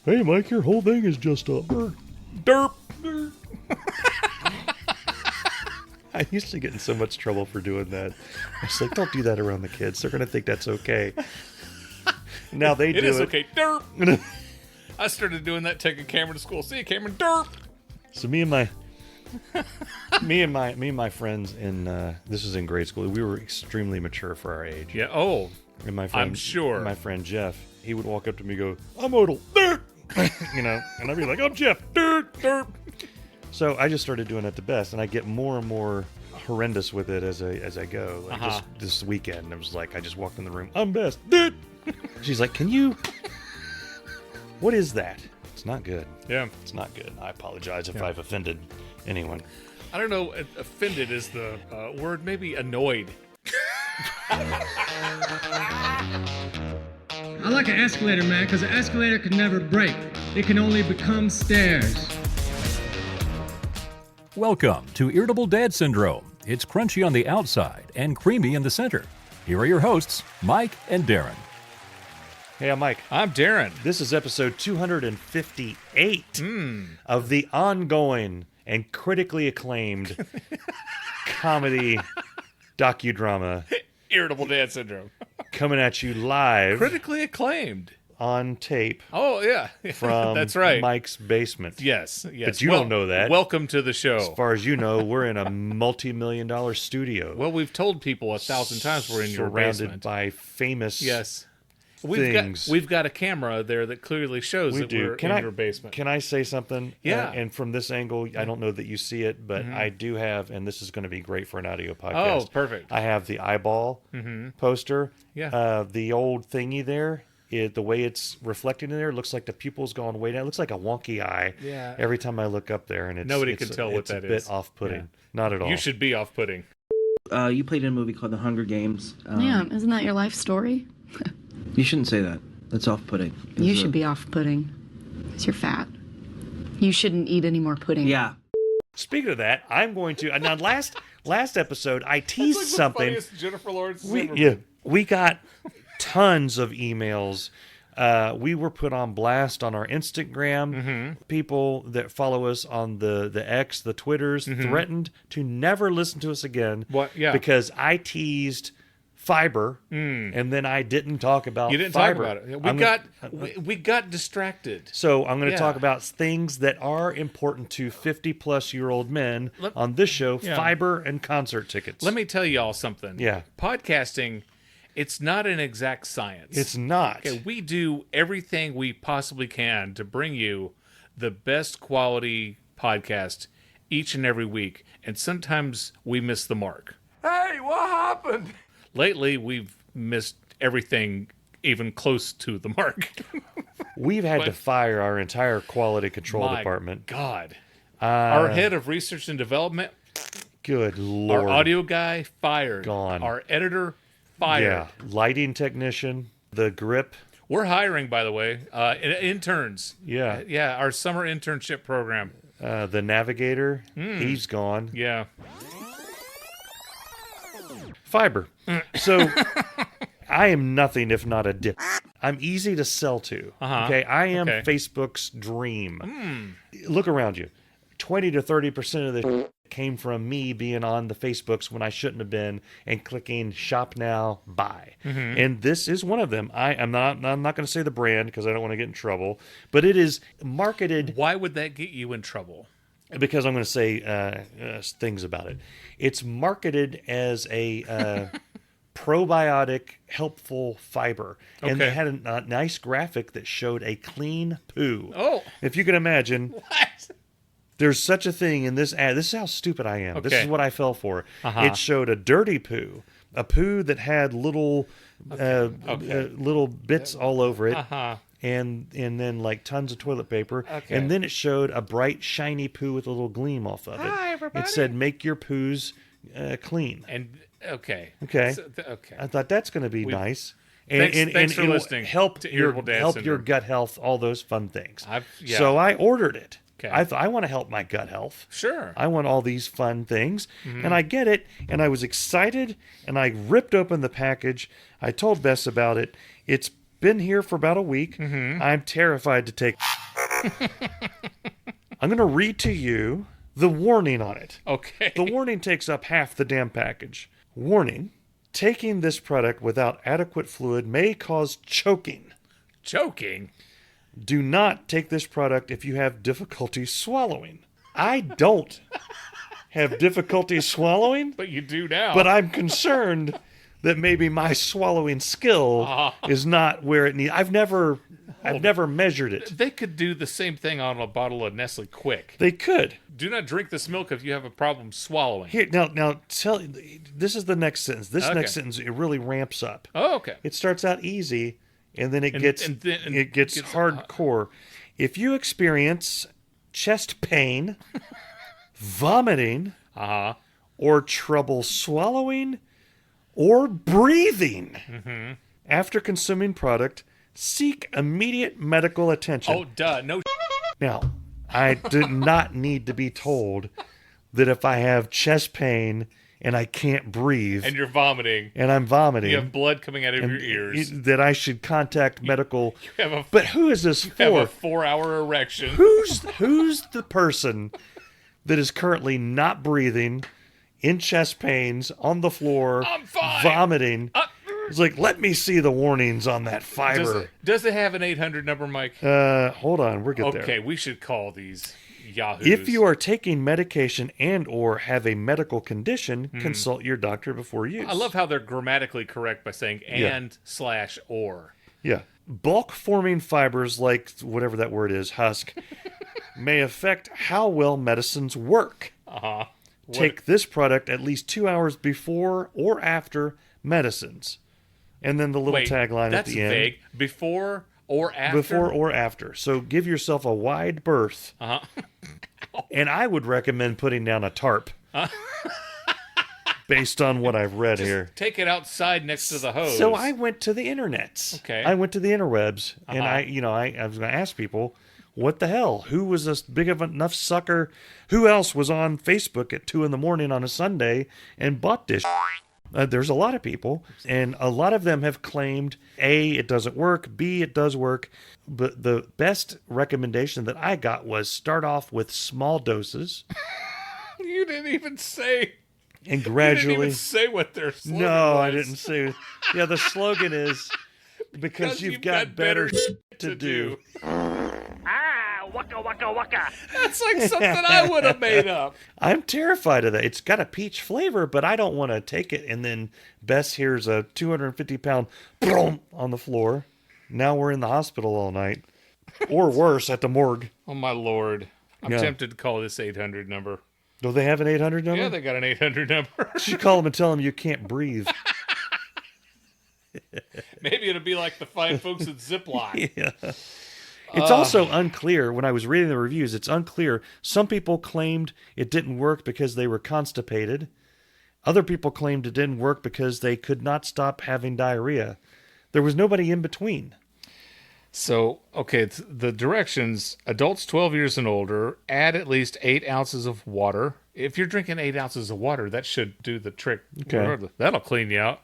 Hey, Mike, your whole thing is just a derp. Derp. I used to get in so much trouble for doing that. I was like, don't do that around the kids. They're going to think that's okay. Now they do it. It is okay. Derp. I started doing that, taking Cameron to school. See you, Cameron. Derp. So me and my friends in this was in grade school. We were extremely mature for our age. Yeah. Oh, And my friend, I'm sure. My friend Jeff, he would walk up to me and go, "I'm Odell." Derp. And I'd be like, "I'm Jeff." Derp. Derp. So I just started doing it the best, and I get more and more horrendous with it as I go. Like just this weekend, it was like I just walked in the room. I'm best. Derp. She's like, "Can you? What is that?" It's not good. Yeah. It's not good. I apologize if I've offended anyone. I don't know. Offended is the word. Maybe annoyed. I like an escalator, man, because an escalator can never break. It can only become stairs. Welcome to Irritable Dad Syndrome. It's crunchy on the outside and creamy in the center. Here are your hosts, Mike and Darin. Hey, I'm Mike. I'm Darin. This is episode 258 of the ongoing and critically acclaimed comedy docudrama Irritable Dad Syndrome. coming at you live Critically acclaimed. on tape Oh, yeah. from That's right. Mike's basement. Yes. But you don't know that. Welcome to the show. As far as you know, we're in a multi-million-dollar studio. Well, we've told people 1,000 times we're in your surrounded basement. by famous Yes. things. We've got a camera there that clearly shows We that do. we're Can in I- your basement. Can I say something? Yeah. And from this angle, I don't know that you see it, but I do have, and this is going to be great for an audio Oh, podcast. perfect. I have the eyeball poster. Yeah. The old thingy there, the way it's reflecting in there, looks like the pupil's gone way down. It looks like a wonky eye. Yeah. Every time I look up there, and Nobody can tell what that is. It's is. a bit off-putting. Yeah. Not at all. You should be off-putting. You played in a movie called The Hunger Games. Yeah, isn't that your life story? You shouldn't say that. That's off-putting. You should be off pudding. Because you're fat. You shouldn't eat any more pudding. Yeah. Speaking of that, I'm going to now. Last episode, I teased something. Jennifer Lawrence. We got tons of emails. We were put on blast on our Instagram. People that follow us on the X, the Twitters, threatened to never listen to us again. What? Yeah. Because I teased fiber, and then I didn't talk about. You didn't fiber. talk about it. We got distracted. So I'm going to Yeah. talk about things that are important to 50-plus-year-old men on this show: Yeah. fiber and concert tickets. Let me tell y'all something. Yeah. Podcasting, it's not an exact science. It's not. Okay, we do everything we possibly can to bring you the best quality podcast each and every week, and sometimes we miss the mark. Hey, what happened? Lately, we've missed everything even close to the mark. We've had to fire our entire quality control My department. God. Our head of research and development, Good Lord. our audio guy, fired. Gone. Our editor, fired. Yeah. Lighting technician, the grip. We're hiring, by the way, interns. Yeah. Yeah, our summer internship program. The navigator. He's gone. Yeah. Fiber. So I am nothing if not a dip. I'm easy to sell to. Okay. I am Okay. Facebook's dream. Look around you. 20 to 30% of the came from me being on the Facebooks when I shouldn't have been and clicking shop now, buy. And this is one of them. I'm not going to say the brand because I don't want to get in trouble, but it is marketed Why would that get you in trouble? because I'm going to say things about it. It's marketed as a probiotic, helpful fiber. And they Okay. had a nice graphic that showed a clean poo. Oh. If you can imagine, What? there's such a thing in this ad. This is how stupid I am. This Okay. is what I fell for. It showed a dirty poo, a poo that had little little bits all over it. And then like tons of toilet paper, and then it showed a bright shiny poo with a little gleam off of it. Hi, everybody. It said, "Make your poos clean." And okay. Okay. Okay. I thought that's going to be nice. And, Thanks for it will listening help to your Irritable Dad help your Syndrome. gut health, all those fun things. Yeah. So I ordered it. Okay. I want to help my gut health. Sure. I want all these fun things. And I get it. And I was excited. And I ripped open the package. I told Bess about it. It's been here for about a week. I'm terrified to take. I'm going to read to you the warning on it. Okay. The warning takes up half the damn package. Warning: taking this product without adequate fluid may cause choking. Choking? Do not take this product if you have difficulty swallowing. I don't have difficulty swallowing, But you do now. but I'm concerned that maybe my swallowing skill is not where it needs. I've never measured it. They could do the same thing on a bottle of Nestle Quick. They could. Do not drink this milk if you have a problem swallowing. Here now this is the next sentence. This next sentence, it really ramps up. Oh, okay. It starts out easy and then it gets gets hardcore. If you experience chest pain, vomiting, or trouble swallowing or breathing after consuming product, seek immediate medical attention. Oh, duh. No. Now, I do not need to be told that if I have chest pain and I can't breathe And you're vomiting. and I'm vomiting, You have blood coming out of your ears. that I should contact medical. You have a, But who is this you have a for? 4-hour erection. Who's the person that is currently not breathing, in chest pains, on the floor, I'm fine. vomiting? It's like, let me see the warnings on that fiber. Does it have an 800 number, Mike? Hold on, we'll get there. Okay, we should call these yahoos. If you are taking medication and or have a medical condition, consult your doctor before use. I love how they're grammatically correct by saying and/or. Yeah. Bulk forming fibers, like whatever that word is, husk, may affect how well medicines work. Take this product at least 2 hours before or after medicines. And then the little Wait, tagline at that's the end. vague. Before or after? Before or after. So give yourself a wide berth. And I would recommend putting down a tarp. Based on what I've read here. Take it outside next to the hose. So I went to the internets. Okay. I went to the interwebs, and I was going to ask people, what the hell? Who was this big of enough sucker? Who else was on Facebook at 2 a.m. on a Sunday and bought this? There's a lot of people, and a lot of them have claimed, A, it doesn't work, B, it does work. But the best recommendation that I got was start off with small doses. You didn't even say. And gradually. You didn't even say what their slogan No, was. I didn't say. Yeah, the slogan is because you've got better to do. Waka waka waka. That's like something I would have made up. I'm terrified of that. It's got a peach flavor, but I don't want to take it. And then Bess hears a 250-pound boom on the floor. Now we're in the hospital all night. Or worse, at the morgue. Oh, my Lord. I'm Yeah. tempted to call this 800 number. Do they have an 800 number? Yeah, they got an 800 number. You should call them and tell them you can't breathe. Maybe it'll be like the fine folks at Zipline. Yeah. It's also unclear. When I was reading the reviews, it's unclear. Some people claimed it didn't work because they were constipated. Other people claimed it didn't work because they could not stop having diarrhea. There was nobody in between. So, okay, the directions, adults 12 years and older, add at least 8 ounces of water. If you're drinking 8 ounces of water, that should do the trick. Okay. That'll clean you out.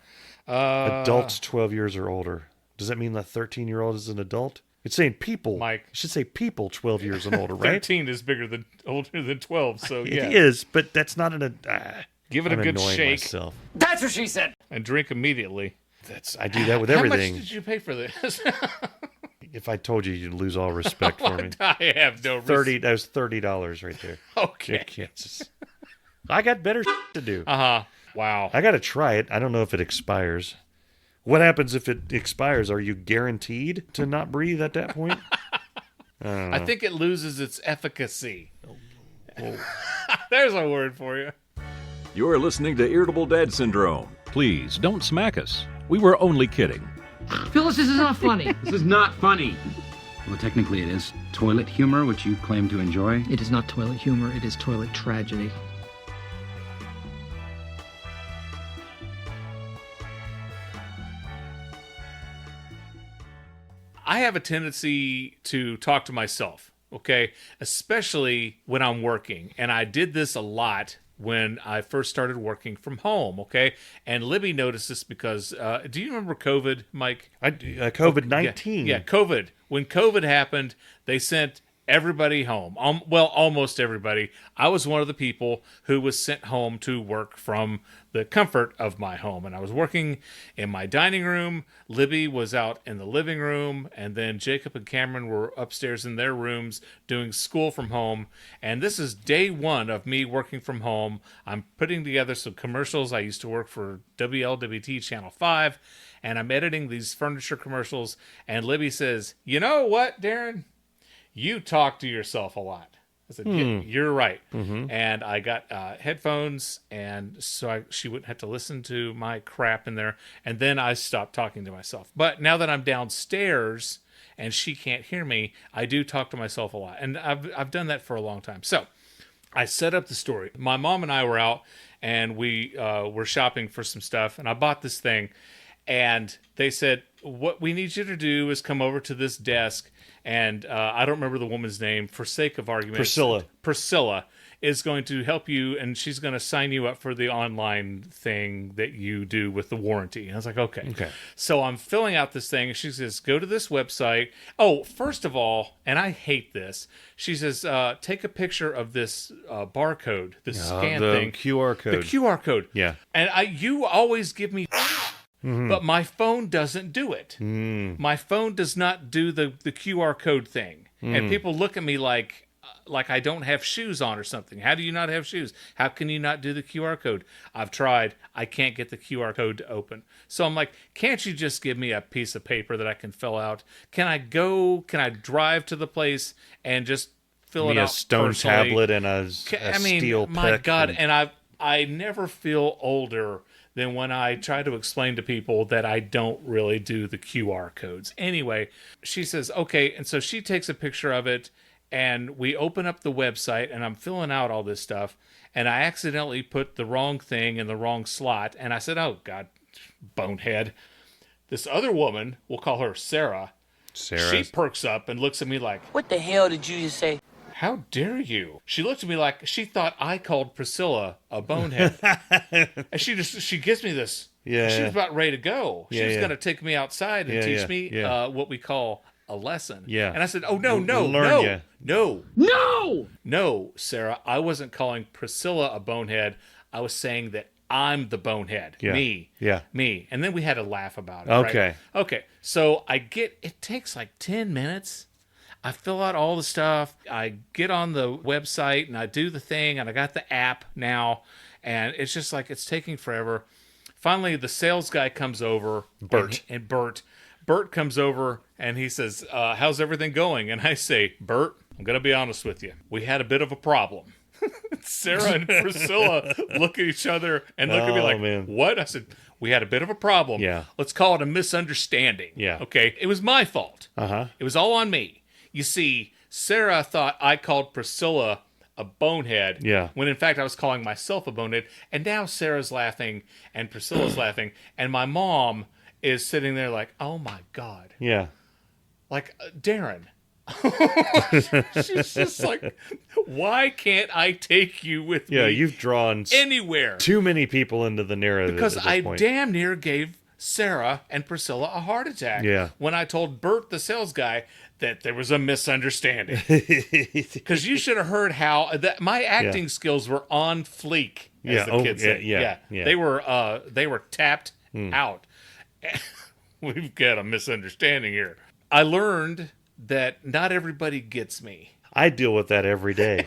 Adults 12 years or older. Does that mean the 13-year-old is an adult? It's saying people. Mike. It should say people 12 years and older, right? 13 is older than 12, so yeah. It is, but that's not an... Give it a I'm good annoying shake myself. That's what she said. and drink immediately. I do that with everything. How much did you pay for this? If I told you, you'd lose all respect for me. I have no 30. That was $30 right there. Okay. Kansas. I got better to do. Wow. I got to try it. I don't know if it expires. What happens if it expires? Are you guaranteed to not breathe at that point? I think it loses its efficacy. There's a word for you. You're listening to Irritable Dad Syndrome. Please don't smack us. We were only kidding. Phyllis, this is not funny. This is not funny. Well, technically it is toilet humor, which you claim to enjoy. It is not toilet humor, it is toilet tragedy. I have a tendency to talk to myself, okay? Especially when I'm working. And I did this a lot when I first started working from home, okay? And Libby noticed this because, do you remember COVID, Mike? COVID-19. Yeah, COVID. When COVID happened, they sent everybody home. Well, almost everybody. I was one of the people who was sent home to work from the comfort of my home. And I was working in my dining room. Libby was out in the living room. And then Jacob and Cameron were upstairs in their rooms doing school from home. And this is day one of me working from home. I'm putting together some commercials. I used to work for WLWT Channel 5. And I'm editing these furniture commercials. And Libby says, "You know what, Darin? You talk to yourself a lot." I said, "Yeah, you're right." And I got headphones, and so she wouldn't have to listen to my crap in there. And then I stopped talking to myself. But now that I'm downstairs and she can't hear me, I do talk to myself a lot. And I've done that for a long time. So I set up the story. My mom and I were out, and we were shopping for some stuff, and I bought this thing. And they said, "What we need you to do is come over to this desk." And I don't remember the woman's name, for sake of argument. Priscilla is going to help you, and she's going to sign you up for the online thing that you do with the warranty. And I was like, okay. So I'm filling out this thing, and she says, "Go to this website." Oh, first of all, and I hate this, she says, "Take a picture of this barcode, this scan thing." QR code. The QR code. Yeah. And you always give me... But my phone doesn't do it. My phone does not do the QR code thing. And people look at me like I don't have shoes on or something. How do you not have shoes? How can you not do the QR code? I've tried. I can't get the QR code to open. So I'm like, can't you just give me a piece of paper that I can fill out? Can I drive to the place and just fill it out a stone personally? tablet and a steel pick. My God, and I never feel older than when I try to explain to people that I don't really do the QR codes. Anyway, she says, okay, and so she takes a picture of it, and we open up the website, and I'm filling out all this stuff, and I accidentally put the wrong thing in the wrong slot, and I said, "Oh, God, bonehead." This other woman, we'll call her Sarah, she perks up and looks at me like, What the hell did you just say? "How dare you?" She looked at me like she thought I called Priscilla a bonehead. And she gives me this. Yeah. She was about ready to go. She was yeah. going to take me outside and teach me yeah. What we call a lesson. Yeah. And I said, "Oh, no, Sarah, I wasn't calling Priscilla a bonehead. I was saying that I'm the bonehead. Yeah. Me. Yeah. Me." And then we had a laugh about it. Okay. Right? Okay. So it takes like 10 minutes. I fill out all the stuff. I get on the website and I do the thing, and I got the app now, and it's just like it's taking forever. Finally, the sales guy comes over, Bert comes over, and he says, "How's everything going?" And I say, "Bert, I'm going to be honest with you. We had a bit of a problem." Sarah and Priscilla look at each other and look at me like, man. "What?" I said, "We had a bit of a problem. Yeah. Let's call it a misunderstanding." Yeah. Okay? It was my fault. Uh-huh. It was all on me. You see, Sarah thought I called Priscilla a bonehead. Yeah. When in fact I was calling myself a bonehead. And now Sarah's laughing and Priscilla's laughing. And my mom is sitting there like, "Oh my God." Yeah. Like, Darin. She's just like, "Why can't I take you with me?" Yeah, you've drawn anywhere. Too many people into the narrative. Because at this I point. damn near gave Sarah and Priscilla a heart attack. Yeah. When I told Bert, the sales guy, that there was a misunderstanding. Because you should have heard how my acting skills were on fleek, as the kids say. Yeah. They were tapped out. We've got a misunderstanding here. I learned that not everybody gets me. I deal with that every day.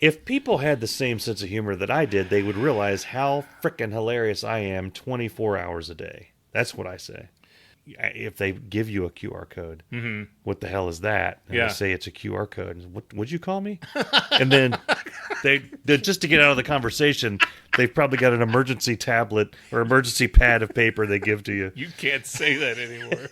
If people had the same sense of humor that I did, they would realize how frickin' hilarious I am 24 hours a day. That's what I say. If they give you a QR code, what the hell is that? And I say it's a QR code. What would you call me? And then they just to get out of the conversation, they've probably got an emergency tablet or emergency pad of paper they give to you. You can't say that anymore.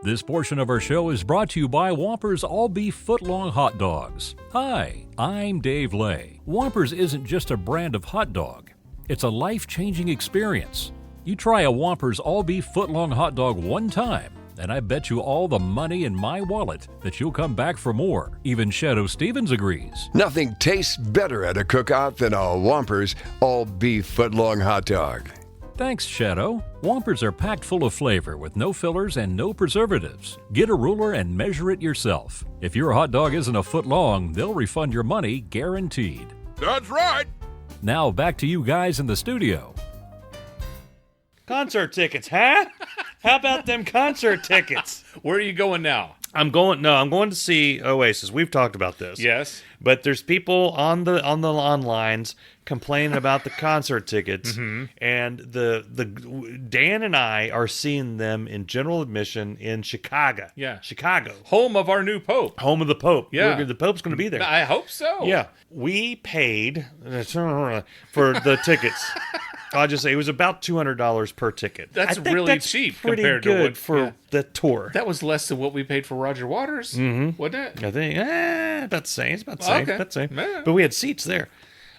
This portion of our show is brought to you by Whoppers All-Beef Footlong Hot Dogs. Hi, I'm Dave Lay. Whoppers isn't just a brand of hot dog. It's a life-changing experience. You try a Whoppers All-Beef Footlong Hot Dog one time, and I bet you all the money in my wallet that you'll come back for more. Even Shadow Stevens agrees. Nothing tastes better at a cookout than a Whompers all-beef footlong hot dog. Thanks, Shadow. Whompers are packed full of flavor with no fillers and no preservatives. Get a ruler and measure it yourself. If your hot dog isn't a foot long, they'll refund your money guaranteed. That's right. Now back to you guys in the studio. Concert tickets, huh? How about them concert tickets? Where are you going now? I'm going to see Oasis. We've talked about this. Yes. But there's people on the onlines complaining about the concert tickets, and the Dan and I are seeing them in general admission in Chicago. Yeah. Chicago. Home of our new Pope. Home of the Pope. Yeah. The Pope's going to be there. I hope so. Yeah. We paid for the tickets. I'll just say it was about $200 per ticket. That's I think really that's cheap pretty compared to good what for the tour. That was less than what we paid for Roger Waters, wasn't it? I think about the same. It's about the same. Okay. About the same. Yeah. But we had seats there.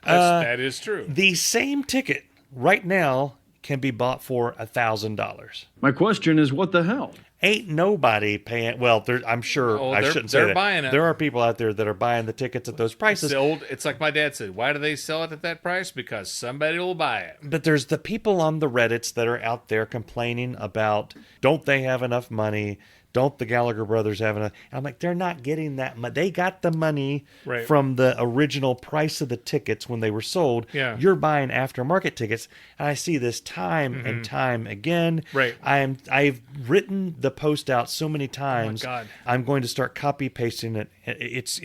That is true. The same ticket right now can be bought for $1,000. My question is, what the hell? Ain't nobody paying. Well, I'm sure I shouldn't say they're that. buying it. There are people out there that are buying the tickets at those prices. It's like my dad said. Why do they sell it at that price? Because somebody will buy it. But there's the people on the Reddits that are out there complaining about, don't they have enough money? Don't the Gallagher brothers have enough? I'm like, they're not getting that money. They got the money from the original price of the tickets when they were sold. Yeah. You're buying aftermarket tickets. And I see this time and time again. Right. I've written the post out so many times. Oh my God. I'm going to start copy pasting it.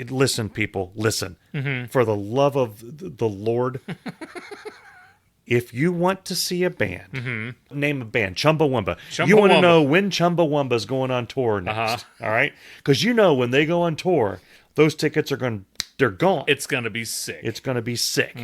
Listen, people, listen. For the love of the Lord. If you want to see a band, name a band, Chumbawamba. You want to know when Chumbawamba's going on tour next, all right? Because you know when they go on tour, those tickets they're gone. It's going to be sick. It's going to be sick.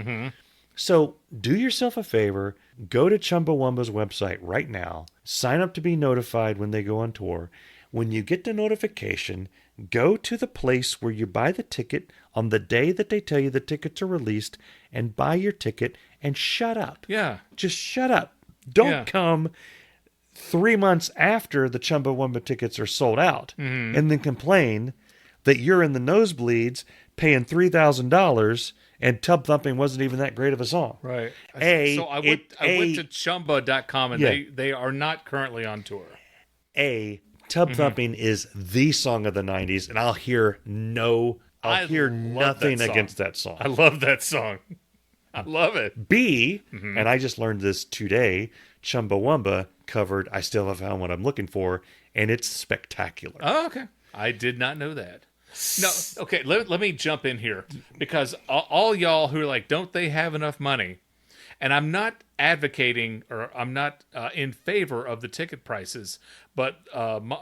So do yourself a favor, go to Chumbawamba's website right now, sign up to be notified when they go on tour. When you get the notification, go to the place where you buy the ticket on the day that they tell you the tickets are released and buy your ticket and shut up. Yeah. Just shut up. Don't come 3 months after the Chumbawamba tickets are sold out and then complain that you're in the nosebleeds paying $3,000 and Tub Thumping wasn't even that great of a song. Right. I went to chumba.com and they are not currently on tour. Tub Thumping is the song of the 90s, and I'll hear nothing against that song. I love that song. I love it. B, and I just learned this today, Chumbawamba covered I Still Haven't Found What I'm Looking For, and it's spectacular. Oh, okay. I did not know that. No, okay, let me jump in here, because all y'all who are like, don't they have enough money? And I'm not advocating, or I'm not in favor of the ticket prices, but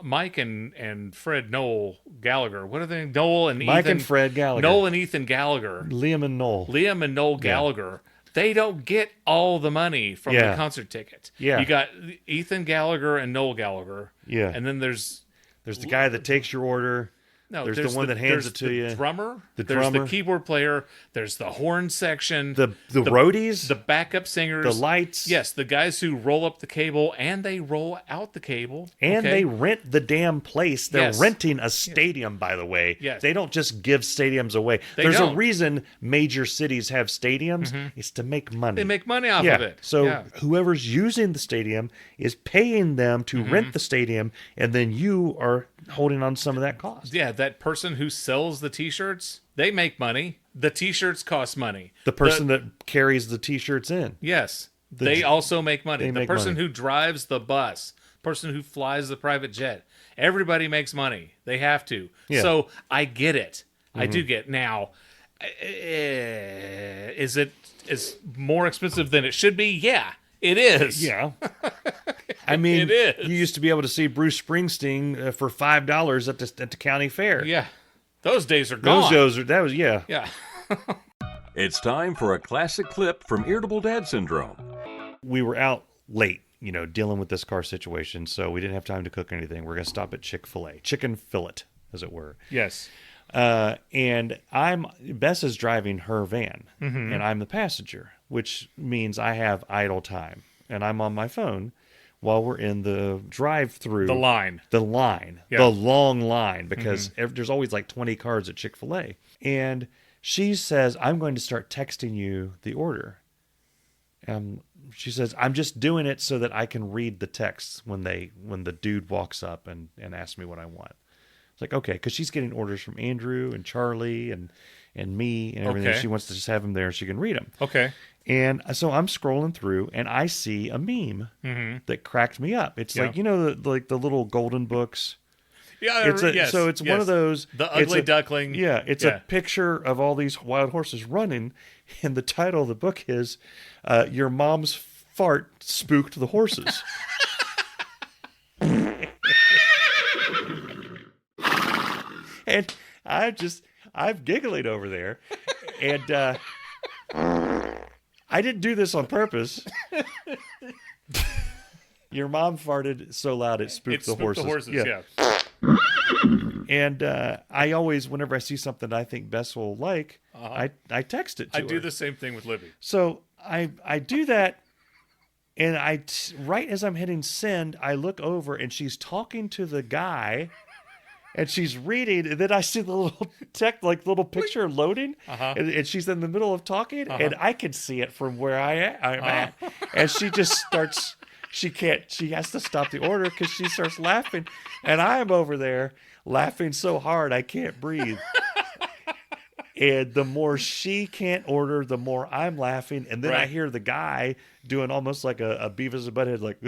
Mike and Fred Noel Gallagher, what are they? Mike and Fred Gallagher. Noel and Ethan Gallagher. Liam and Noel Gallagher. They don't get all the money from the concert ticket. Yeah. You got Ethan Gallagher and Noel Gallagher. Yeah. And then there's the guy that takes your order. No, there's the one that hands it to you. Drummer. The there's drummer. the keyboard player. There's the horn section. The roadies. The backup singers. The lights. Yes, the guys who roll up the cable and they roll out the cable. And they rent the damn place. They're renting a stadium, by the way. Yes. They don't just give stadiums away. There's a reason major cities have stadiums. It's to make money. They make money off of it. So whoever's using the stadium is paying them to rent the stadium, and then you are holding on some of that cost. Yeah, that person who sells the T-shirts, they make money. The T-shirts cost money. The person that carries the T-shirts in. Yes, they also make money. The person money. who drives the bus, person who flies the private jet, everybody makes money. They have to. Yeah. So I get it. I do get it. Now, is it more expensive than it should be? Yeah, it is. Yeah. I mean, It is. you used to be able to see Bruce Springsteen for $5 at the county fair. Yeah. Those days are gone. Yeah. It's time for a classic clip from Irritable Dad Syndrome. We were out late, dealing with this car situation, so we didn't have time to cook anything. We're going to stop at Chick-fil-A. Chicken fillet, as it were. Yes. And Bess is driving her van, and I'm the passenger, which means I have idle time. And I'm on my phone while we're in the drive-through. The line. The line. Yeah. The long line, because there's always like 20 cars at Chick-fil-A. And she says, I'm going to start texting you the order. She says, I'm just doing it so that I can read the texts when the dude walks up and asks me what I want. It's like, okay, because she's getting orders from Andrew and Charlie and me and everything. Okay. She wants to just have them there and she can read them. Okay. And so I'm scrolling through and I see a meme that cracked me up. It's like, the little golden books. Yeah, So it's one of those. The ugly duckling. Yeah, it's a picture of all these wild horses running, and the title of the book is Your Mom's Fart Spooked the Horses. And I'm giggling over there. And I didn't do this on purpose. Your mom farted so loud it spooked the horses. Yeah. And I always, whenever I see something I think Bess will like, I text it to her. I do the same thing with Libby. So I do that, and right as I'm hitting send, I look over, and she's talking to the guy, and she's reading, and then I see the little little picture loading, and she's in the middle of talking, and I can see it from where I'm at, and she just starts. She has to stop the order because she starts laughing, and I'm over there laughing so hard I can't breathe. And the more she can't order, the more I'm laughing. And then I hear the guy doing almost like a Beavis and Butthead, like,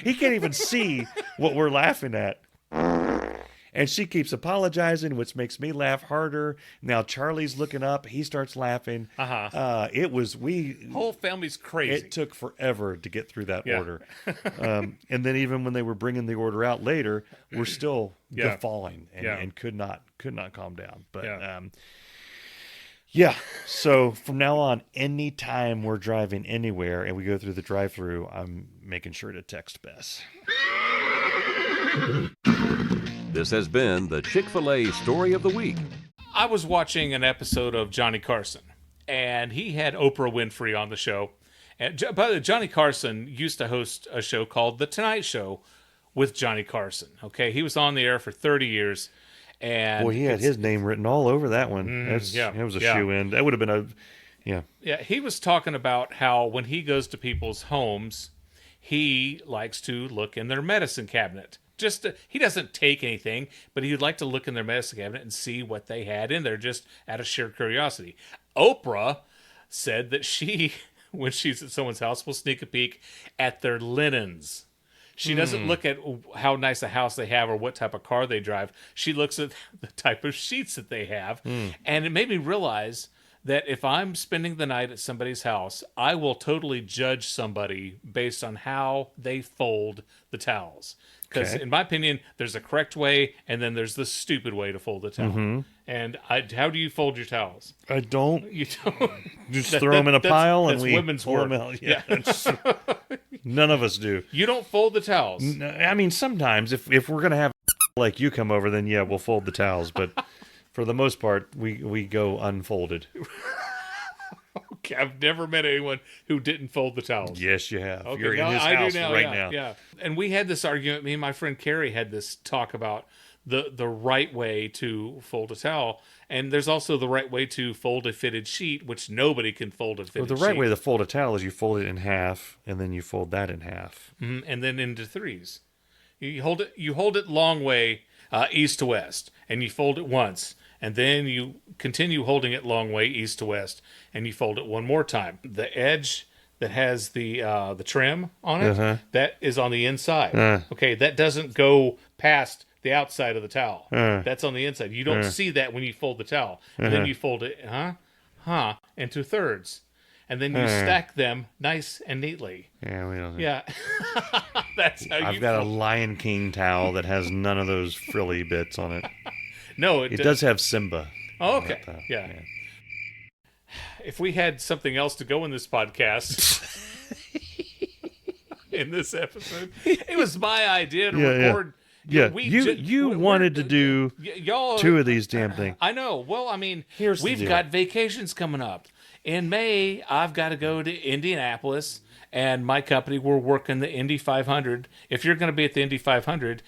he can't even see what we're laughing at. And she keeps apologizing, which makes me laugh harder. Now Charlie's looking up. He starts laughing. Whole family's crazy. It took forever to get through that order. And then even when they were bringing the order out later, we're still guffawing and could not calm down. But so from now on, anytime we're driving anywhere and we go through the drive-thru, I'm making sure to text Bess. This has been the Chick-fil-A Story of the Week. I was watching an episode of Johnny Carson, and he had Oprah Winfrey on the show. And by the way, Johnny Carson used to host a show called The Tonight Show with Johnny Carson. Okay, he was on the air for 30 years. And boy, he had his name written all over that one. It was a shoe-in. That would have been Yeah, he was talking about how when he goes to people's homes, he likes to look in their medicine cabinet. He doesn't take anything, but he'd like to look in their medicine cabinet and see what they had in there, just out of sheer curiosity. Oprah said that she, when she's at someone's house, will sneak a peek at their linens. She doesn't look at how nice a house they have or what type of car they drive. She looks at the type of sheets that they have. And it made me realize that if I'm spending the night at somebody's house, I will totally judge somebody based on how they fold the towels. Because in my opinion, there's a correct way, and then there's the stupid way to fold a towel. And how do you fold your towels? I don't. You don't. Just throw them in a pile and we women's pull work. them out. Yeah. None of us do. You don't fold the towels. I mean, sometimes if we're going to have like you come over, then we'll fold the towels. But for the most part, we go unfolded. Okay, I've never met anyone who didn't fold the towels. Yes, you have. Okay, You're in his house now. Yeah. And we had this argument. Me and my friend Carrie had this talk about the right way to fold a towel. And there's also the right way to fold a fitted sheet, which nobody can fold a fitted sheet. Well, the right way to fold a towel is you fold it in half, and then you fold that in half. And then into threes. You hold it long way, east to west, and you fold it once. And then you continue holding it long way east to west, and you fold it one more time. The edge that has the trim on it, that is on the inside. Okay, that doesn't go past the outside of the towel. That's on the inside. You don't see that when you fold the towel. And then you fold it, into thirds. And then you stack them nice and neatly. Yeah, we don't. Yeah. That's how I've got a Lion King towel that has none of those frilly bits on it. No, it does have Simba. Oh, okay. Yeah. If we had something else to go in this podcast, in this episode, it was my idea to record. Yeah, you wanted to do y'all, 2 of these damn things. I know. Well, I mean, we've got vacations coming up. in May, I've got to go to Indianapolis, and my company, we're working the Indy 500. If you're going to be at the Indy 500,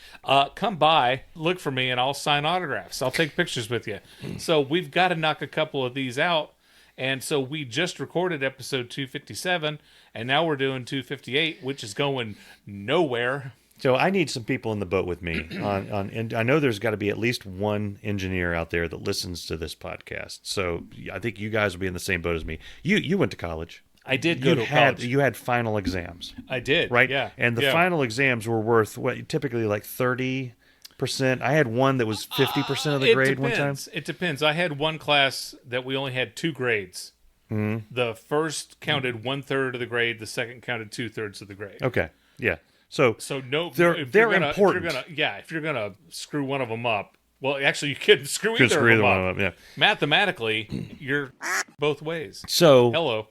come by, look for me, and I'll sign autographs. I'll take pictures with you. So we've got to knock a couple of these out. And so we just recorded episode 257, and now we're doing 258, which is going nowhere. So I need some people in the boat with me and I know there's got to be at least one engineer out there that listens to this podcast. So I think you guys will be in the same boat as me. You went to college. I did go to college. You had final exams. I did. Right? Yeah. And the final exams were worth typically like 30%. I had one that was 50% of the grade one time. It depends. I had one class that we only had 2 grades. Mm-hmm. The first counted 1/3 of the grade. The second counted 2/3 of the grade. Okay. Yeah. So no, they're important. If you're gonna screw one of them up, well, actually, you couldn't screw Could either screw of them one up. of them, yeah. Mathematically, you're both ways. So hello.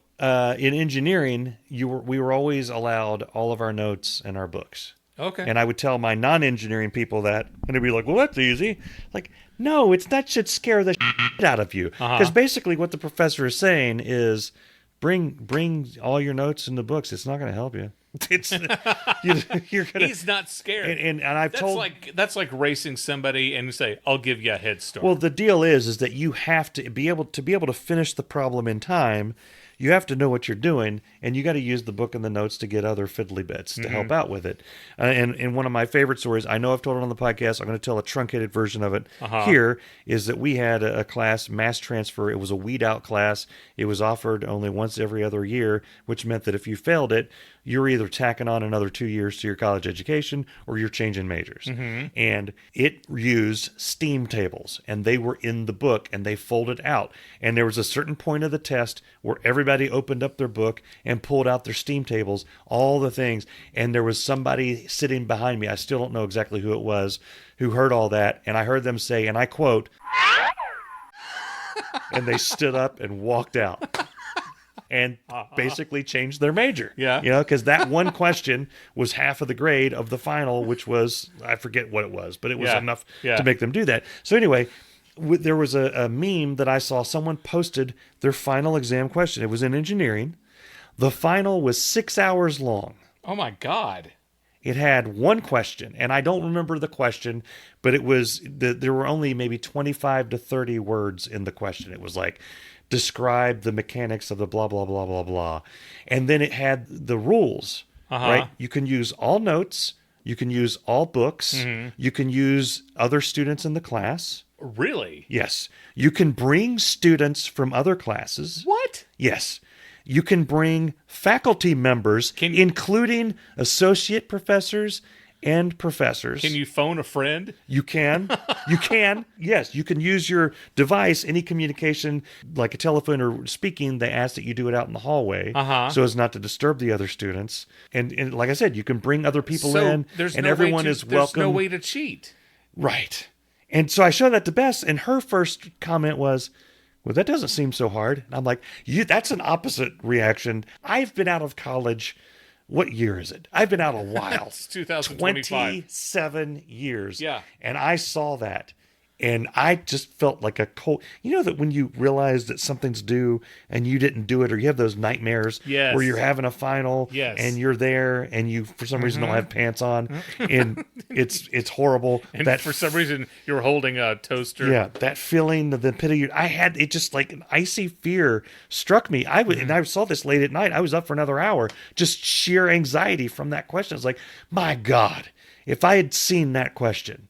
In engineering, we were always allowed all of our notes and our books. Okay. And I would tell my non-engineering people that, and they'd be like, "Well, that's easy." Like, no, that should scare the shit out of you. Because basically, what the professor is saying is, bring all your notes and the books. It's not going to help you. It's you're gonna. He's not scared, and I've told that's like racing somebody and say, "I'll give you a head start." Well, the deal is that you have to be able to finish the problem in time. You have to know what you're doing, and you got to use the book and the notes to get other fiddly bits to help out with it. And one of my favorite stories, I know I've told it on the podcast, I'm going to tell a truncated version of it here, is that we had a class, mass transfer. It was a weed out class. It was offered only once every other year, which meant that if you failed it, you're either tacking on another 2 years to your college education or you're changing majors. And it used steam tables, and they were in the book, and they folded out. And there was a certain point of the test where everybody opened up their book and pulled out their steam tables, all the things. And there was somebody sitting behind me, I still don't know exactly who it was, who heard all that. And I heard them say, and I quote, and they stood up and walked out. And basically changed their major. Yeah. Because that one question was half of the grade of the final, which was, I forget what it was, but it was enough to make them do that. So anyway, there was a meme that I saw. Someone posted their final exam question. It was in engineering. The final was 6 hours long. Oh, my God. It had one question, and I don't remember the question, but it was there were only maybe 25 to 30 words in the question. It was like, describe the mechanics of the blah, blah, blah, blah, blah. And then it had the rules, right? You can use all notes. You can use all books. You can use other students in the class. Really? Yes. You can bring students from other classes. What? Yes. You can bring faculty members, including associate professors and professors. Can you phone a friend? You can. You can. Yes, you can use your device, any communication, like a telephone or speaking. They ask that you do it out in the hallway so as not to disturb the other students. And like I said, you can bring other people in, and everyone is welcome. There's no way to cheat. Right. And so I showed that to Bess, and her first comment was, well, that doesn't seem so hard. And I'm like, that's an opposite reaction. I've been out of college. What year is it? I've been out a while. It's 2025. 27 years. Yeah. And I saw that. And I just felt like a cold. You know that when you realize that something's due and you didn't do it, or you have those nightmares where you're having a final and you're there and you, for some reason, don't have pants on. And it's horrible. And for some reason, you're holding a toaster. Yeah. That feeling, the pit of your, I had it just like an icy fear struck me. And I saw this late at night. I was up for another hour. Just sheer anxiety from that question. It's like, my God, if I had seen that question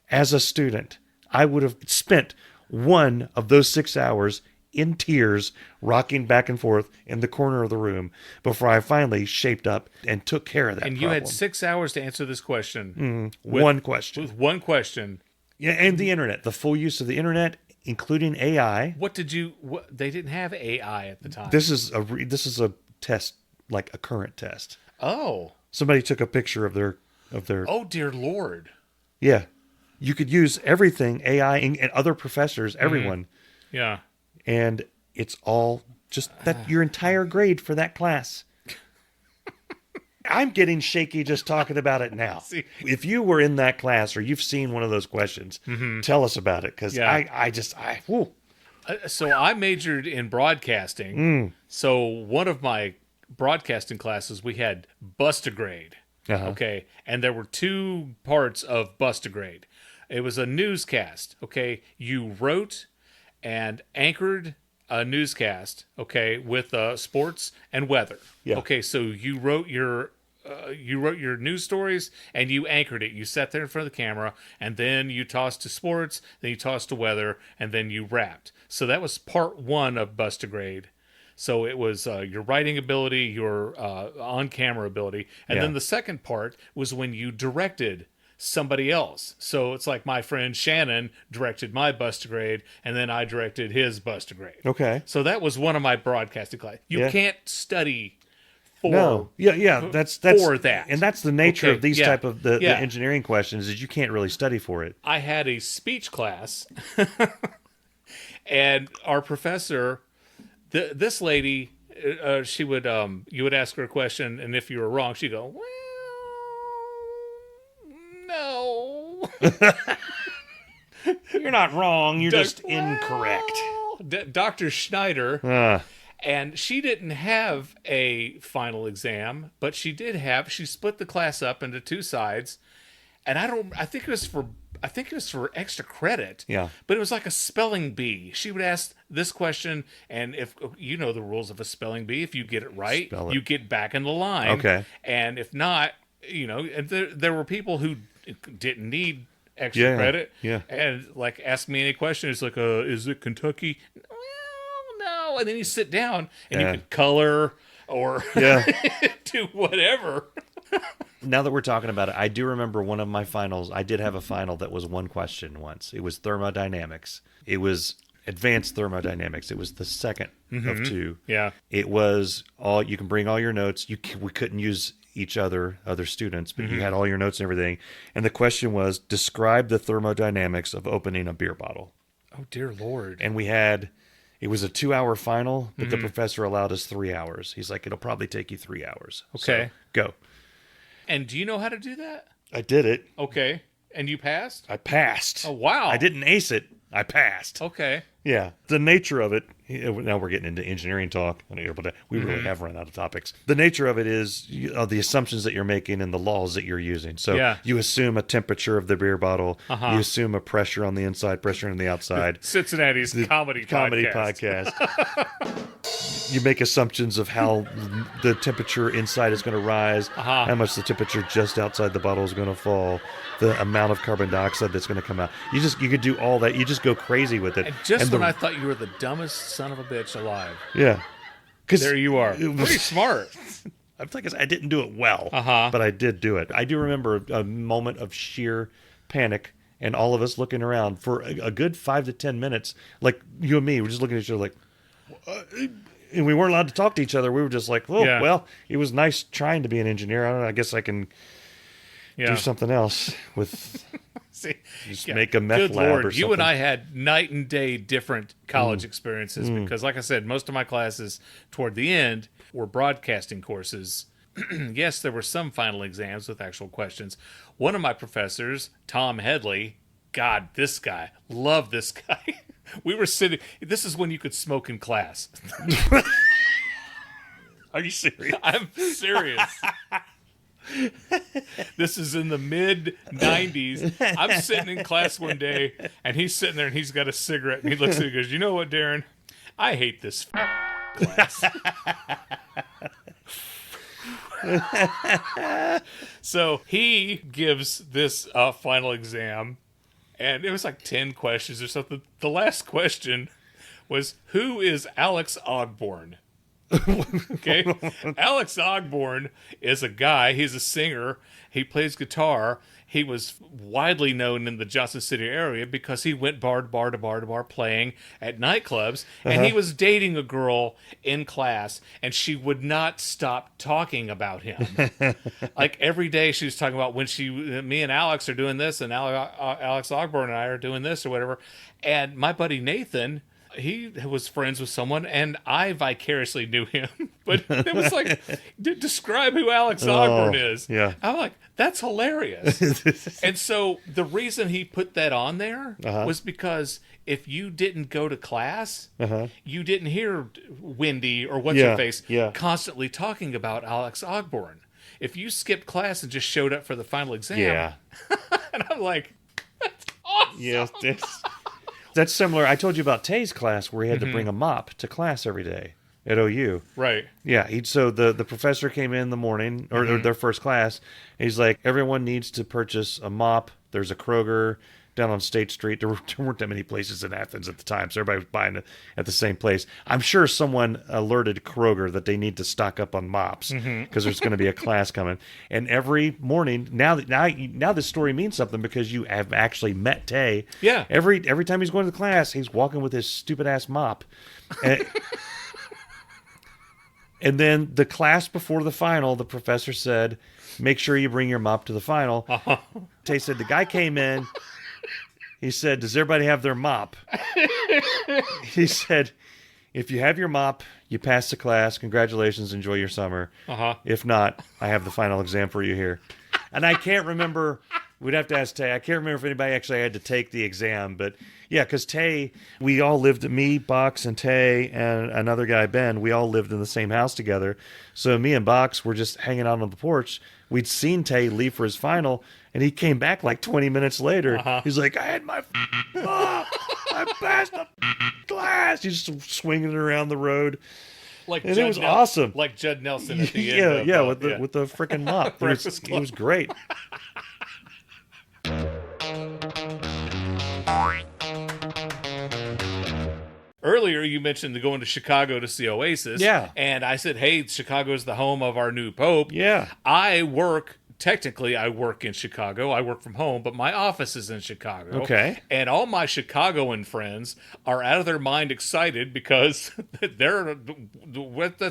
as a student, I would have spent one of those 6 hours in tears, rocking back and forth in the corner of the room before I finally shaped up and took care of that And you had 6 hours to answer this question. One question. With one question. Yeah, and the internet, the full use of the internet, including AI. They didn't have AI at the time. This is a test, like a current test. Oh. Somebody took a picture of their. Oh, dear Lord. Yeah. You could use everything, AI and other professors, everyone. Yeah. And it's all just that your entire grade for that class. I'm getting shaky just talking about it now. If you were in that class or you've seen one of those questions, tell us about it. Because whew. So I majored in broadcasting. So one of my broadcasting classes, we had Bustagrade. Okay. And there were 2 parts of Bustagrade. It was a newscast. Okay. You wrote and anchored a newscast. Okay. With sports and weather. Yeah. Okay. So you wrote your news stories and you anchored it. You sat there in front of the camera, and then you tossed to sports, then you tossed to weather, and then you rapped. So that was part 1 of Bustagrade. So it was your writing ability, your on-camera ability, and then the second part was when you directed somebody else. So it's like my friend Shannon directed my Bustagrade, and then I directed his Bustagrade. Okay. So that was one of my broadcasting classes. You can't study for that's for that, and that's the nature of these type of the Yeah. engineering questions is you can't really study for it. I had a speech class, and our professor, this lady, she would you would ask her a question, and if you were wrong, she'd go, "Well, no, You're not wrong. You're just incorrect." Dr. Schneider. And she didn't have a final exam, but she split the class up into 2 sides. And I think it was for extra credit. Yeah. But it was like a spelling bee. She would ask this question, and if you know the rules of a spelling bee, if you get it right, Spell it. you get back in the line. Okay. And if not, and there were people who didn't need extra credit. Yeah. And like ask me any question. It's like, is it Kentucky? No, and then you sit down and you can color or do whatever. Now that we're talking about it, I do remember one of my finals. I did have a final that was 1 question once. It was thermodynamics. It was advanced thermodynamics. It was the second of 2. Yeah. It was all you can bring all your notes. We couldn't use each other students, but you had all your notes and everything. And the question was, describe the thermodynamics of opening a beer bottle. Oh dear Lord. And it was a 2-hour final, but the professor allowed us 3 hours. He's like, it'll probably take you 3 hours. Okay. So, go. And do you know how to do that? I did it. Okay. And you passed? I passed. Oh, wow. I didn't ace it. I passed. Okay. Yeah. The nature of it, now we're getting into engineering talk. We really have run out of topics. The nature of it is the assumptions that you're making and the laws that you're using. So you assume a temperature of the beer bottle. You assume a pressure on the inside, pressure on the outside. Cincinnati's comedy podcast. You make assumptions of how the temperature inside is going to rise, how much the temperature just outside the bottle is going to fall, the amount of carbon dioxide that's going to come out. You could do all that. You just go crazy with it. And when I thought you were the dumbest son of a bitch alive. Yeah. There you are. Pretty smart. I'm like, I didn't do it well, but I did do it. I do remember a moment of sheer panic and all of us looking around for a good 5 to 10 minutes. Like you and me, we're just looking at each other like, and we weren't allowed to talk to each other. We were just like, well, it was nice trying to be an engineer. I don't know. I guess I can do something else with make a meth Good lab Lord. or something. You and I had night and day different college experiences because, like I said, most of my classes toward the end were broadcasting courses. Yes, there were some final exams with actual questions. One of my professors, Tom Headley, God, this guy, love this guy. We were sitting. This is when you could smoke in class. Are you serious? I'm serious. This is in the mid 90s. I'm sitting in class one day, and he's sitting there, and he's got a cigarette, and he looks at me and goes, "You know what, Darin? I hate this class." So he gives this final exam, and it was like 10 questions or something. The last question was, who is Alex Ogborn? Okay. Alex Ogborn is a guy. He's a singer. He plays guitar. He was widely known in the Johnson City area because he went bar to bar to bar to bar playing at nightclubs. And he was dating a girl in class, and she would not stop talking about him. Like every day she was talking about when me and Alex are doing this, and Alex Ogborn and I are doing this or whatever. And my buddy Nathan he was friends with someone, and I vicariously knew him. But it was like, describe who Alex Ogburn is. Yeah. I'm like, that's hilarious. And so the reason he put that on there was because if you didn't go to class, you didn't hear Wendy or what's-her-face constantly talking about Alex Ogburn. If you skipped class and just showed up for the final exam, and I'm like, that's awesome. Yeah, that's similar. I told you about Tay's class where he had to bring a mop to class every day at OU. Right. Yeah. So the professor came in the morning, or their first class, and he's like, everyone needs to purchase a mop. There's a Kroger down on State Street. There weren't that many places in Athens at the time, so everybody was buying it at the same place. I'm sure someone alerted Kroger that they need to stock up on mops because there's going to be a class coming. And every morning, now this story means something because you have actually met Tay. Yeah. Every time he's going to class, he's walking with his stupid ass mop. And then the class before the final, the professor said, "Make sure you bring your mop to the final." Tay said the guy came in. He said, "Does everybody have their mop?" He said, "If you have your mop, you pass the class. Congratulations. Enjoy your summer. If not, I have the final exam for you here." And I can't remember. We'd have to ask Tay. I can't remember if anybody actually had to take the exam. But yeah, because Tay, we all lived, me, Box, and Tay, and another guy, Ben, we all lived in the same house together. So me and Box were just hanging out on the porch. We'd seen Tay leave for his final, and he came back like 20 minutes later. He's like, "I had my mop. I passed the class." He's just swinging it around the road. Like and it was awesome. Like Judd Nelson at the end. With the freaking mop. It was great. Earlier, you mentioned going to Chicago to see Oasis. Yeah. And I said, hey, Chicago's the home of our new Pope. Yeah. Technically, I work in Chicago. I work from home, but my office is in Chicago. Okay. And all my Chicagoan friends are out of their mind excited because that's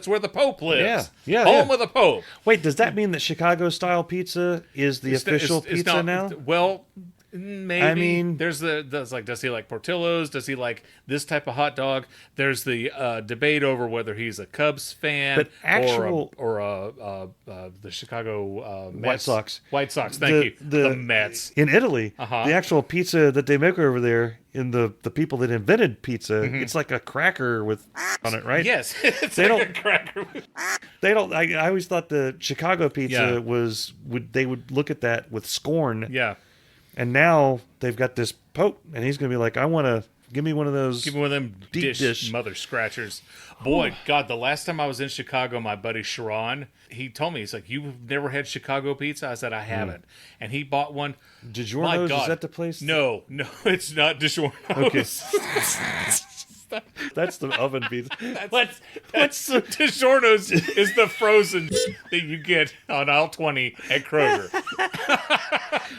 where the Pope lives. Yeah. Home of the Pope. Wait, does that mean that Chicago-style pizza is the official pizza now? Well, maybe. I mean, does he like Portillo's? Does he like this type of hot dog? There's the debate over whether he's a Cubs fan but or the Chicago Mets. White Sox. White Sox. Thank you. The Mets in Italy. The actual pizza that they make over there, in the people that invented pizza, it's like a cracker with on it, right? Yes, it's a cracker. They don't. I always thought the Chicago pizza they would look at that with scorn. Yeah. And now they've got this Pope, and he's going to be like, give me one of those. Give me one of them dish mother scratchers. Boy, God, the last time I was in Chicago, my buddy Sharon, he told me, he's like, "You've never had Chicago pizza?" I said, "I haven't." And he bought one. DiGiorno's, is that the place? No, it's not DiGiorno's. Okay. That's the oven pizza. What's the DiGiorno's is the frozen that you get on aisle 20 at Kroger.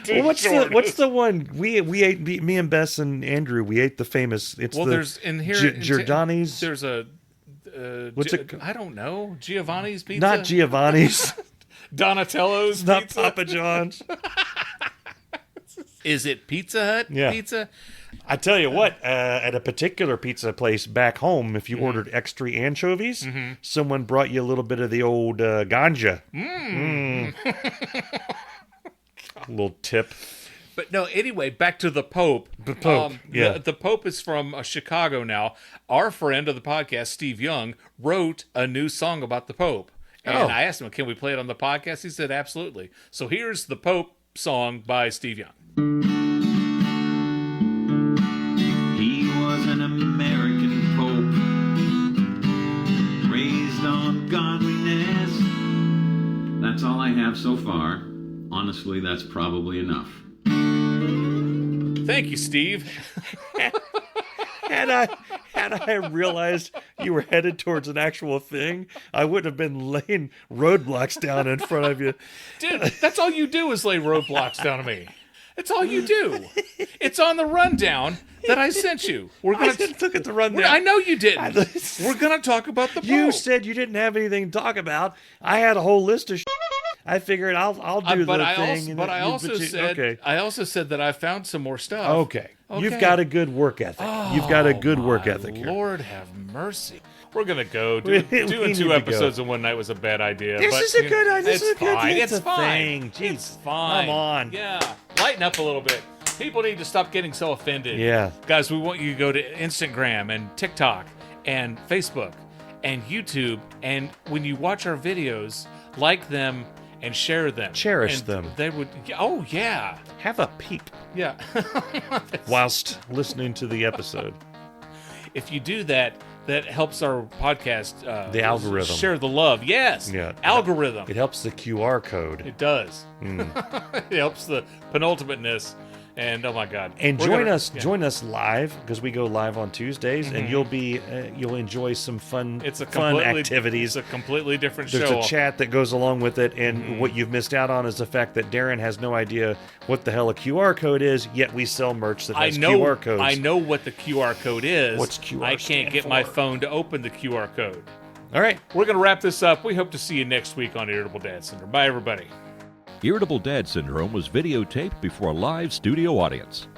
Well, what's the one we ate? Me and Bess and Andrew, we ate the famous. There's in here Giordani's. There's a what's it? I don't know. Giovanni's pizza. Not Giovanni's. Donatello's. Not pizza? Papa John's. Is it Pizza Hut pizza? I tell you what, at a particular pizza place back home, if you ordered extra anchovies, someone brought you a little bit of the old ganja. A little tip. But no, anyway, back to the Pope. The Pope, The Pope is from Chicago now. Our friend of the podcast, Steve Young, wrote a new song about the Pope. And I asked him, can we play it on the podcast? He said, absolutely. So here's the Pope song by Steve Young. He was an American Pope, raised on godliness. That's all I have so far. Honestly, that's probably enough. Thank you, Steve. Had I realized you were headed towards an actual thing, I would have been laying roadblocks down in front of you. Dude, that's all you do is lay roadblocks down to me. It's all you do. It's on the rundown that I sent you. I didn't look at the rundown. I know you didn't. We're going to talk about the Pope. You said you didn't have anything to talk about. I had a whole list of I figured I'll do the thing. I also said that I found some more stuff. Okay. You've got a good work ethic. You've got a good work ethic here. Lord have mercy. We're gonna go. Doing 2 episodes in one night was a bad idea. This is a good idea. It's fine. It's It's a fine. thing. Jeez. It's fine. Come on. Yeah. Lighten up a little bit. People need to stop getting so offended. Yeah. Guys, we want you to go to Instagram and TikTok and Facebook and YouTube, and when you watch our videos, like them and share them. Cherish And them. They would. Oh yeah. Have a peep Yeah. whilst listening to the episode. If you do that, that helps our podcast. The algorithm. Share the love. Yes. Yeah. Algorithm. It helps the QR code. It does. It helps the penultimateness. And oh my God! And join us live, because we go live on Tuesdays, and you'll enjoy some fun activities. It's a completely different There's show. a chat that goes along with it, and what you've missed out on is the fact that Darin has no idea what the hell a QR code is. Yet we sell merch that has QR codes. I know what the QR code is. What's QR I can't stand get my for? phone to open the QR code. All right, We're gonna wrap this up. We hope to see you next week on Irritable Dad Syndrome. Bye, everybody. Irritable Dad Syndrome was videotaped before a live studio audience.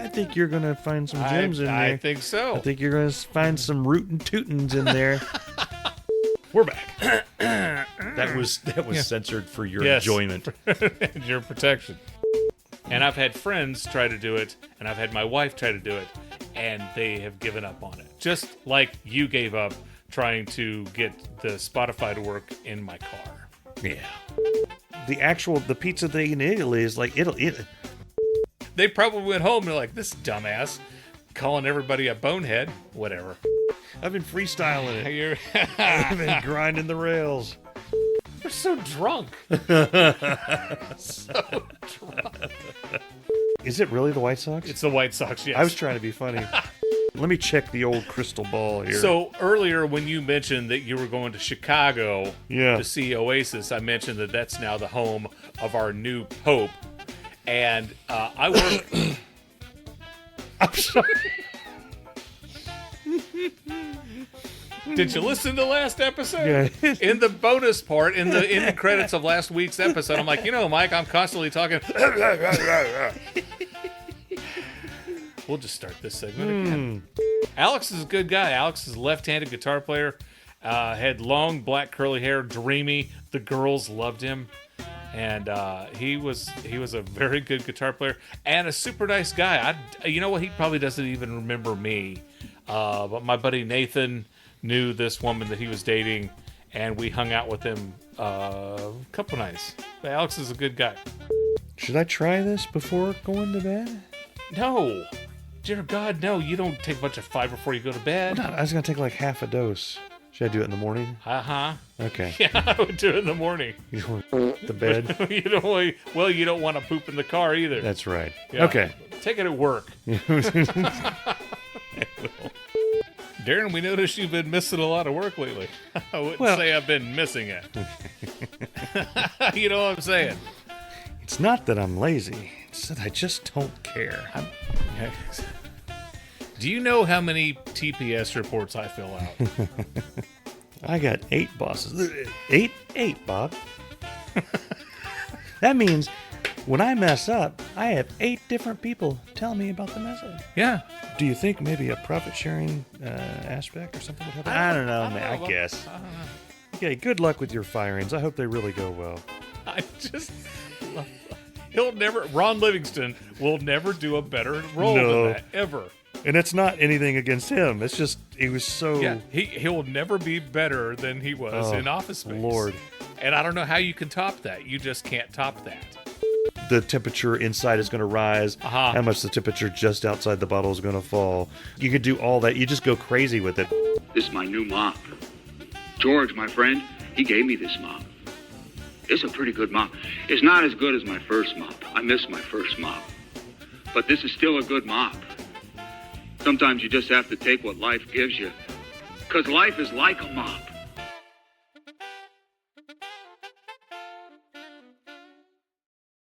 I think you're gonna find some gems in there. I think so. I think you're gonna find some rootin' tootins in there. We're back. that was censored for your enjoyment. And your protection. And I've had friends try to do it, and I've had my wife try to do it, and they have given up on it. Just like you gave up trying to get the Spotify to work in my car. Yeah. The pizza thing in Italy is like Italy. They probably went home and they're like, this dumbass calling everybody a bonehead. Whatever. I've been freestyling it. You're I've been grinding the rails. We're so drunk. So drunk. Is it really the White Sox? It's the White Sox, yes. I was trying to be funny. Let me check the old crystal ball here. So earlier when you mentioned that you were going to Chicago Yeah. to see Oasis, I mentioned that that's now the home of our new Pope. And I work... I'm sorry. Did you listen to last episode? Yeah. In the bonus part, in the credits of last week's episode, I'm like, Mike, I'm constantly talking. We'll just start this segment again. Alex is a good guy. Alex is a left-handed guitar player. Had long black curly hair, dreamy. The girls loved him, and he was a very good guitar player and a super nice guy. You know what? He probably doesn't even remember me, but my buddy Nathan knew this woman that he was dating, and we hung out with him a couple nights. But Alex is a good guy. Should I try this before going to bed? No. Dear God, no. You don't take a bunch of fiber before you go to bed. No, I was going to take like half a dose. Should I do it in the morning? Uh-huh. Okay. Yeah, I would do it in the morning. You don't want the bed? you don't want to poop in the car either. That's right. Yeah. Okay. Take it at work. Darin, we noticed you've been missing a lot of work lately. I wouldn't say I've been missing it. You know what I'm saying? It's not that I'm lazy. It's that I just don't care. Do you know how many TPS reports I fill out? I got 8 bosses. 8, Bob. That means when I mess up, I have 8 different people tell me about the mess up. Yeah. Do you think maybe a profit sharing aspect or something would happen? I don't know, man. I guess. Okay, good luck with your firings. I hope they really go well. I just... Ron Livingston will never do a better role than that, ever. And it's not anything against him. It's just, he was so... Yeah, he will never be better than he was in Office Space. Lord. And I don't know how you can top that. You just can't top that. The temperature inside is going to rise. How much the temperature just outside the bottle is going to fall. You could do all that. You just go crazy with it. This is my new mop. George, my friend, he gave me this mop. It's a pretty good mop. It's not as good as my first mop. I miss my first mop. But this is still a good mop. Sometimes you just have to take what life gives you. 'Cause life is like a mop.